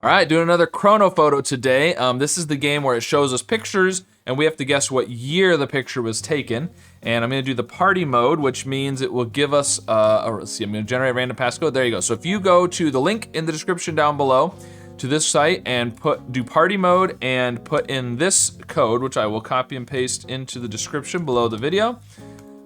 All right, doing another Chronophoto today. This is the game where it shows us pictures and we have to guess what year the picture was taken. And I'm gonna do the party mode, which means it will give us, let's see, I'm gonna generate a random passcode. There you go. So if you go to the link in the description down below to this site and do party mode and put in this code, which I will copy and paste into the description below the video,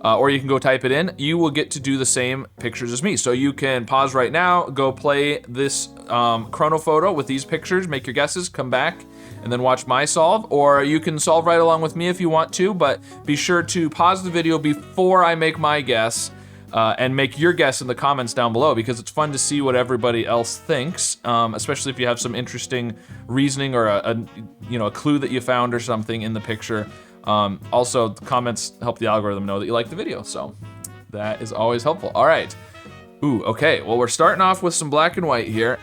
or you can go type it in, you will get to do the same pictures as me. So you can pause right now, go play this Chronophoto with these pictures, make your guesses, come back, and then watch my solve, or you can solve right along with me if you want to, but be sure to pause the video before I make my guess, and make your guess in the comments down below, because it's fun to see what everybody else thinks, especially if you have some interesting reasoning or a clue that you found or something in the picture. Also, the comments help the algorithm know that you like the video, so that is always helpful. All right. Ooh, okay. Well, we're starting off with some black and white here.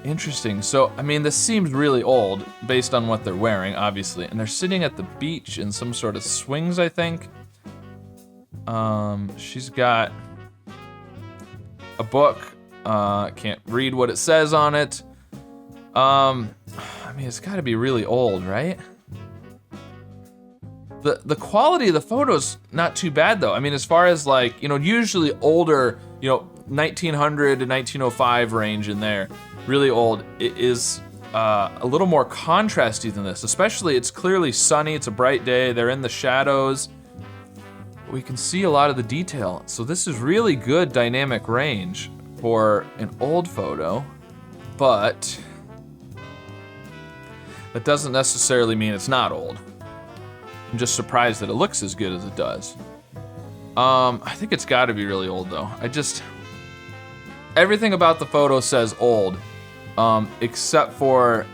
Interesting. So, I mean, this seems really old based on what they're wearing, obviously. And they're sitting at the beach in some sort of swings, I think. She's got a book. Can't read what it says on it. I mean, it's gotta be really old, right? The quality of the photo's not too bad though. I mean, as far as like, usually older, 1900 to 1905 range in there, really old, it is a little more contrasty than this. Especially, it's clearly sunny, it's a bright day, they're in the shadows. We can see a lot of the detail. So this is really good dynamic range for an old photo, but that doesn't necessarily mean it's not old. I'm just surprised that it looks as good as it does. I think it's gotta be really old though. Everything about the photo says old, except for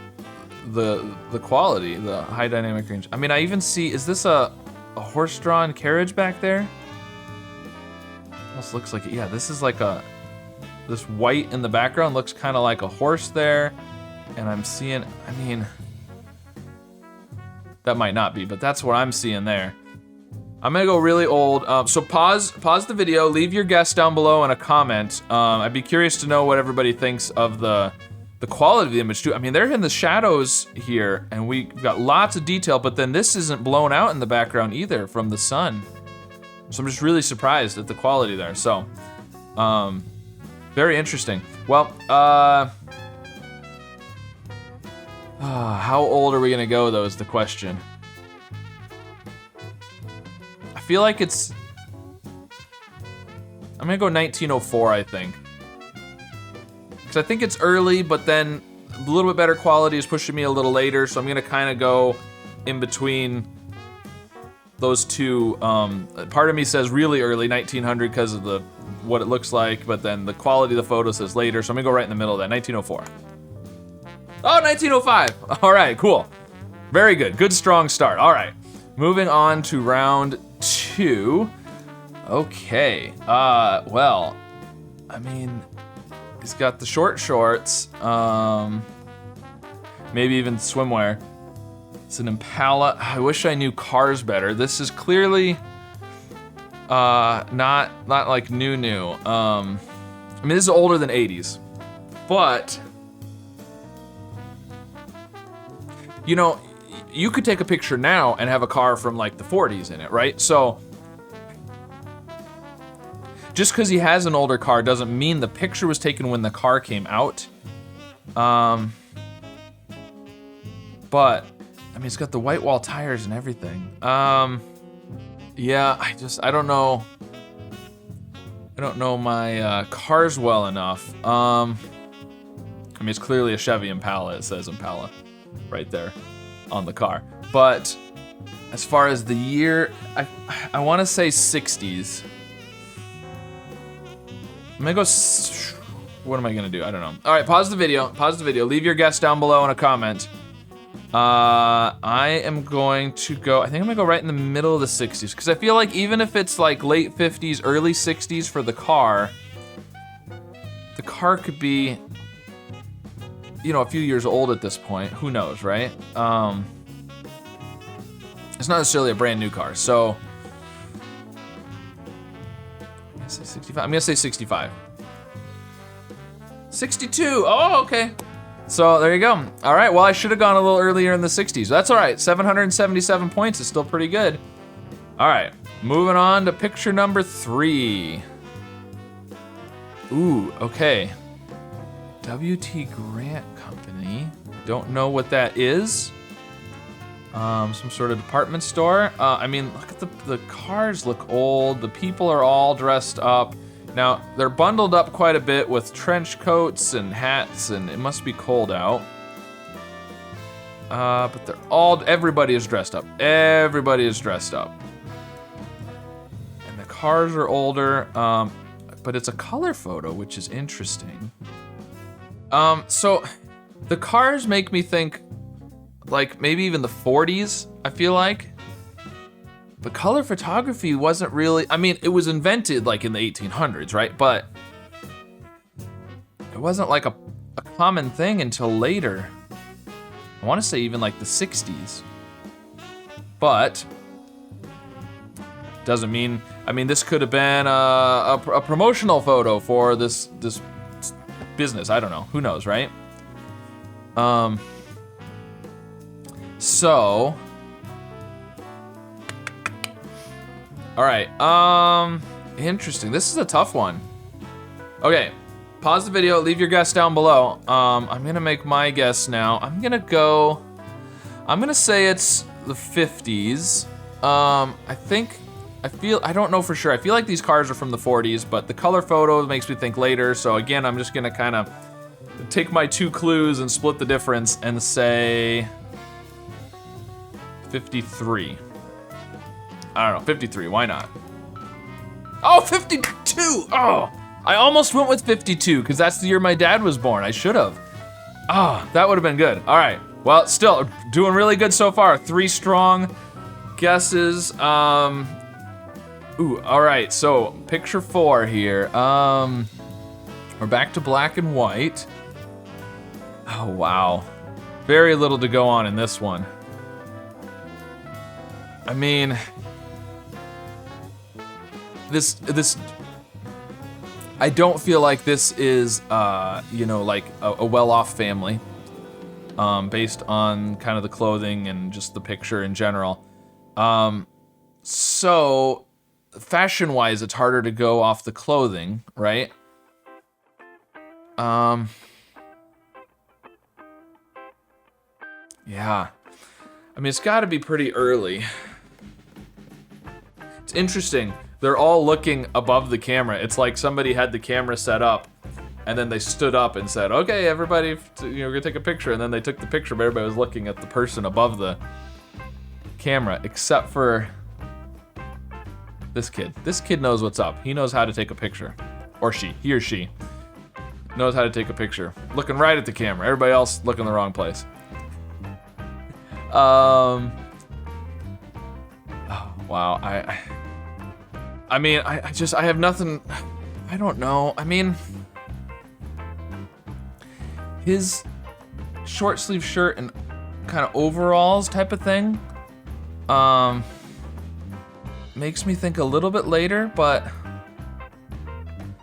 the quality, the high dynamic range. I mean, I even see, is this a horse-drawn carriage back there? Almost looks like it, yeah, this is like this white in the background looks kind of like a horse there. And I'm seeing, I mean, that might not be, but that's what I'm seeing there. I'm gonna go really old. So pause the video, leave your guess down below in a comment. I'd be curious to know what everybody thinks of the quality of the image too. I mean, they're in the shadows here and we've got lots of detail, but then this isn't blown out in the background either from the sun. So I'm just really surprised at the quality there. So, very interesting. Well, how old are we gonna go though is the question. I feel like I'm gonna go 1904, I think. Because I think it's early, but then a little bit better quality is pushing me a little later, so I'm gonna kind of go in between those two. Part of me says really early, 1900, because of what it looks like, but then the quality of the photo says later, so I'm gonna go right in the middle of that, 1904. Oh, 1905. All right, cool. Very good. Good, strong start. All right. Moving on to round 2. Okay. Well, I mean, he's got the short shorts. Maybe even swimwear. It's an Impala. I wish I knew cars better. This is clearly not like new. I mean, this is older than 80s, but you could take a picture now and have a car from like the 40s in it, right? So just because he has an older car doesn't mean the picture was taken when the car came out. But I mean, it's got the white wall tires and everything. Yeah, I don't know. I don't know my cars well enough. I mean, it's clearly a Chevy Impala. It says Impala right there on the car. But as far as the year, I want to say 60s. I'm gonna go. What am I gonna do? I don't know. All right, pause the video. Leave your guess down below in a comment. I am going to go. I think I'm gonna go right in the middle of the 60s, because I feel like even if it's like late 50s, early 60s for the car could be, a few years old at this point. Who knows, right? It's not necessarily a brand new car, so I'm gonna say 65. I'm gonna say 65. 62. Oh, okay. So there you go. All right, well, I should have gone a little earlier in the 60s. That's all right, 777 points is still pretty good. All right, moving on to picture number 3. Ooh, okay. W.T. Grant Company. Don't know what that is. Some sort of department store. I mean, look at the cars look old. The people are all dressed up. Now, they're bundled up quite a bit with trench coats and hats, and it must be cold out. But everybody is dressed up. Everybody is dressed up. And the cars are older, but it's a color photo, which is interesting. So the cars make me think, like, maybe even the 40s, I feel like. But color photography wasn't really, I mean, it was invented like in the 1800s, right? But it wasn't like a common thing until later. I want to say even like the 60s. But doesn't mean, I mean, this could have been a promotional photo for this business. I don't know, who knows, right? So, all right, interesting. This is a tough one. Okay, pause the video, leave your guess down below. I'm gonna make my guess now. I'm gonna say it's the 50s. I don't know for sure. I feel like these cars are from the 40s, but the color photo makes me think later. So again, I'm just gonna kind of take my 2 clues and split the difference and say 53. I don't know, 53, why not? Oh, 52! Oh, I almost went with 52 because that's the year my dad was born. I should have. Ah, that would have been good. All right, well, still doing really good so far. 3 strong guesses. Ooh, all right, so picture 4 here. We're back to black and white. Oh, wow. Very little to go on in this one. I mean, this, I don't feel like this is, you know, like a well-off family, based on kind of the clothing and just the picture in general. So, fashion-wise, it's harder to go off the clothing, right? Yeah. I mean, it's gotta be pretty early. It's interesting. They're all looking above the camera. It's like somebody had the camera set up and then they stood up and said, okay, everybody, you know, we're gonna take a picture. And then they took the picture, but everybody was looking at the person above the camera, except for this kid. This kid knows what's up. He knows how to take a picture. Or he or she knows how to take a picture. Looking right at the camera. Everybody else looking the wrong place. Oh, wow, I mean, I have nothing, I don't know. I mean, his short sleeve shirt and kind of overalls type of thing, makes me think a little bit later, but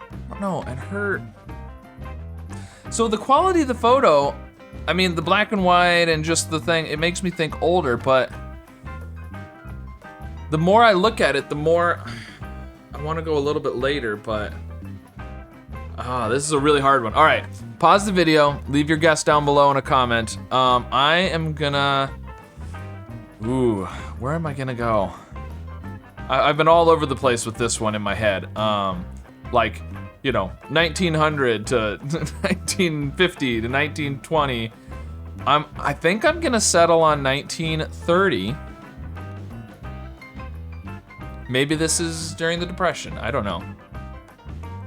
I don't know, and her, so the quality of the photo, I mean, the black and white and just the thing, it makes me think older, but the more I look at it, the more I want to go a little bit later, but this is a really hard one. All right, pause the video, leave your guess down below in a comment. I am gonna, where am I gonna go? I've been all over the place with this one in my head. Like, you know, 1900 to 1950 to 1920. I think I'm gonna settle on 1930. Maybe this is during the Depression, I don't know.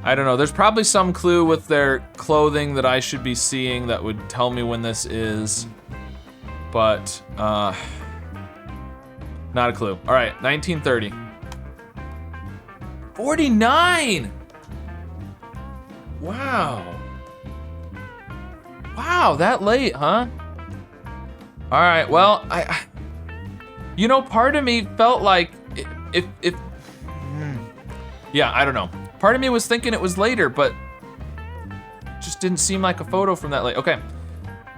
I don't know, there's probably some clue with their clothing that I should be seeing that would tell me when this is, but not a clue. All right, 1930. 49! Wow. Wow, that late, huh? All right, well, you know, part of me felt like yeah, I don't know. Part of me was thinking it was later, but just didn't seem like a photo from that lake. Okay.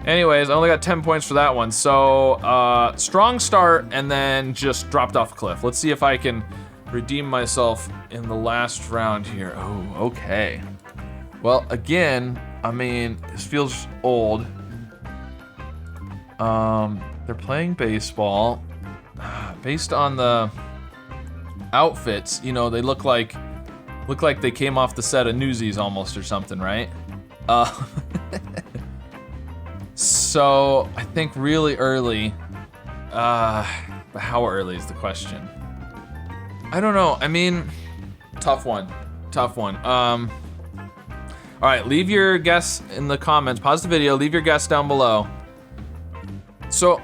Anyways, I only got 10 points for that one. So, strong start and then just dropped off a cliff. Let's see if I can redeem myself in the last round here. Oh, okay. Well, again, I mean, this feels old. They're playing baseball. Based on the outfits, you know, they look like they came off the set of Newsies almost or something, right? So I think really early. But how early is the question? I don't know. I mean, tough one. All right, leave your guess in the comments. Pause the video, leave your guess down below. So,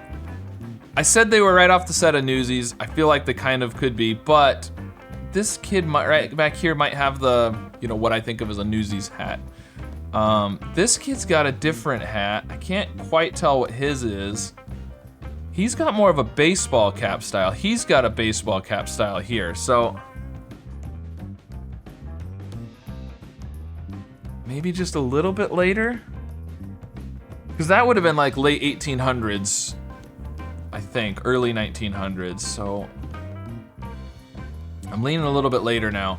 I said they were right off the set of Newsies. I feel like they kind of could be, but this kid might, right back here, might have the, you know, what I think of as a Newsies hat. This kid's got a different hat. I can't quite tell what his is. He's got more of a baseball cap style. He's got a baseball cap style here, so maybe just a little bit later? Because that would have been like late 1800s, I think, early 1900s, so I'm leaning a little bit later now.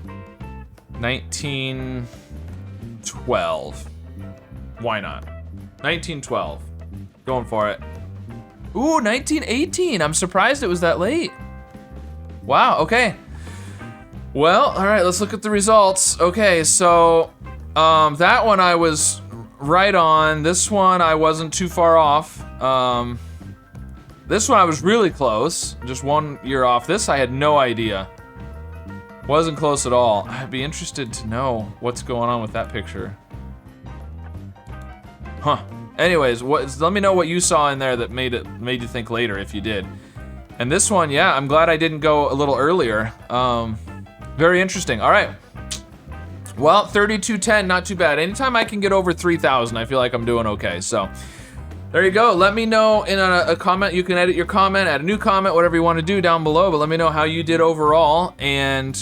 1912. Why not? 1912. Going for it. Ooh, 1918. I'm surprised it was that late. Wow, okay. Well, all right, let's look at the results. Okay, so that one I was right on. This one I wasn't too far off. This one I was really close, just 1 year off. This I had no idea. Wasn't close at all. I'd be interested to know what's going on with that picture. Huh. Anyways, let me know what you saw in there that made you think later if you did. And this one, yeah, I'm glad I didn't go a little earlier. Very interesting. All right. Well, 3210, not too bad. Anytime I can get over 3,000, I feel like I'm doing okay. So there you go. Let me know in a comment. You can edit your comment, add a new comment, whatever you want to do down below. But let me know how you did overall and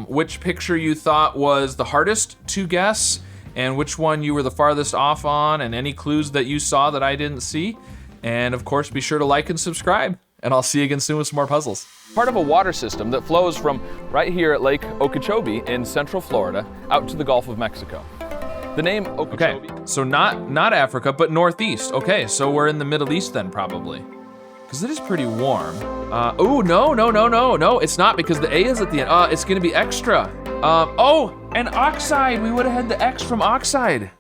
which picture you thought was the hardest to guess and which one you were the farthest off on and any clues that you saw that I didn't see. And of course, be sure to like and subscribe. And I'll see you again soon with some more puzzles. Part of a water system that flows from right here at Lake Okeechobee in central Florida out to the Gulf of Mexico. The name Okeechobee. Okay, so not Africa, but Northeast. Okay, so we're in the Middle East then probably. Because it is pretty warm. Oh, no, it's not because the A is at the end. It's gonna be extra. Oh, and oxide, we would have had the X from oxide.